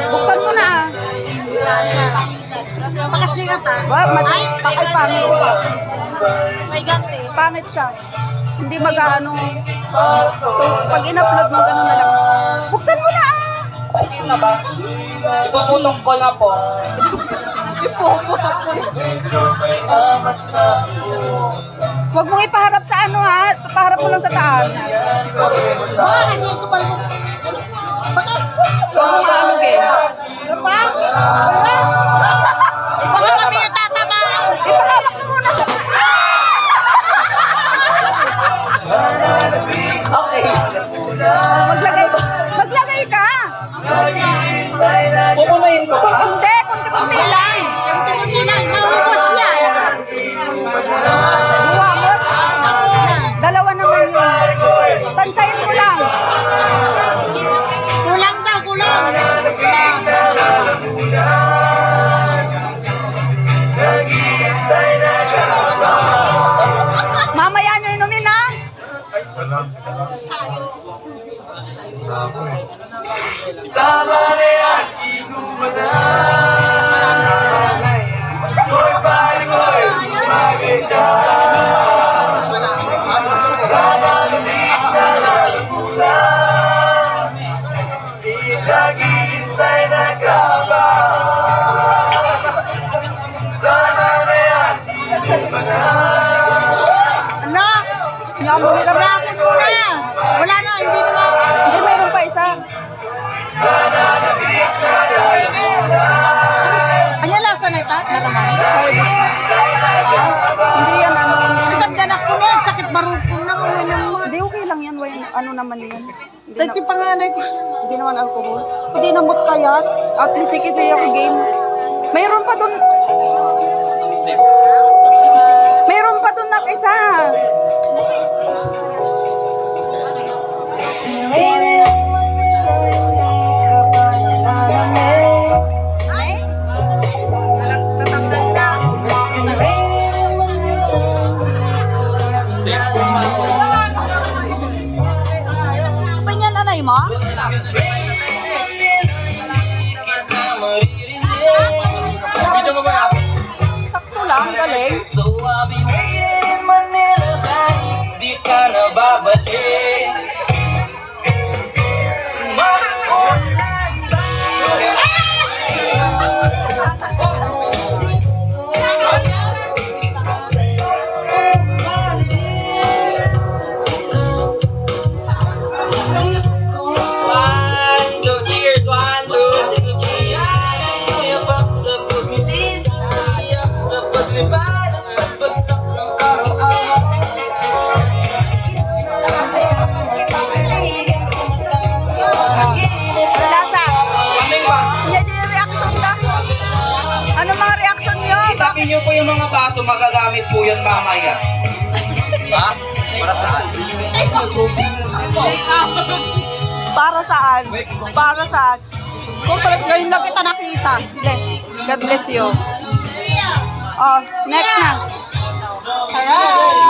Buksan mo na ah. Makasikat ah. Ay, pangit. May ganti. Pangit siya. Hindi mag-ano. Pag in-upload mo, gano'n na lang. Buksan mo na ah. Hindi na ba? Ipuputok ko na po. Ipuputok ko na. Huwag mong ipaharap sa ano ha. Paharap mo lang sa taas. Baka kasi ito pa yung... Baka... Huwag mong aalugin. Ano pa? Baka kami yung tatama. Ipahawak mo muna sa taas. Okay. Maglagay ka. Pupunayin ko ba? Hindi, kunti-kunti lang. Kunti-kunti na. Naubos yan. Duwamot. Dalawa naman yun. Tansyahin mo lang. Kulang daw, kulang. Mamaya nyo inumin ha. Tama na yan, igumana. Ko'y pari ko'y maganda. Tama lumit na lalagula. Naghihintay na kaba. Tama na yan, igumana. Ano? Nyamo nila ba? Rapid mo na. Wala na, hindi na. Hindi, mayroon pa isa. Anya lasa na ito? Naman. Hindi yan ano. Hindi naman. Nagkagyan ako na. Sakit marupong na. Uminom mo. Hindi, okay lang yan. Ano naman yan. Hindi, Dati panganay ko. hindi naman alcohol. Hindi namot ka yan. At least ikisay ako game. Mayroon pa dun. Mayroon pa dun na isa. Ay? Tatanggal na. Pa niyan anay mo? Sakto lang, galing. So I'll be waiting in Manila kahit di ka na babalik. Mag-ulan ba? One, two, cheers! One, two! Iyak sa pagngiti, iyak sa paglipad at pagbagsak ng araw-araw. Lasa. Yan yung reaction ka. Ano mga reaction nyo? Itapin niyo po yung mga baso, magagamit po yan mamaya. Ha? Para saan? Para saan? Para saan? Kung talagang ngayon lang kita nakita. Bless. God bless you. Oh, next na. Alright.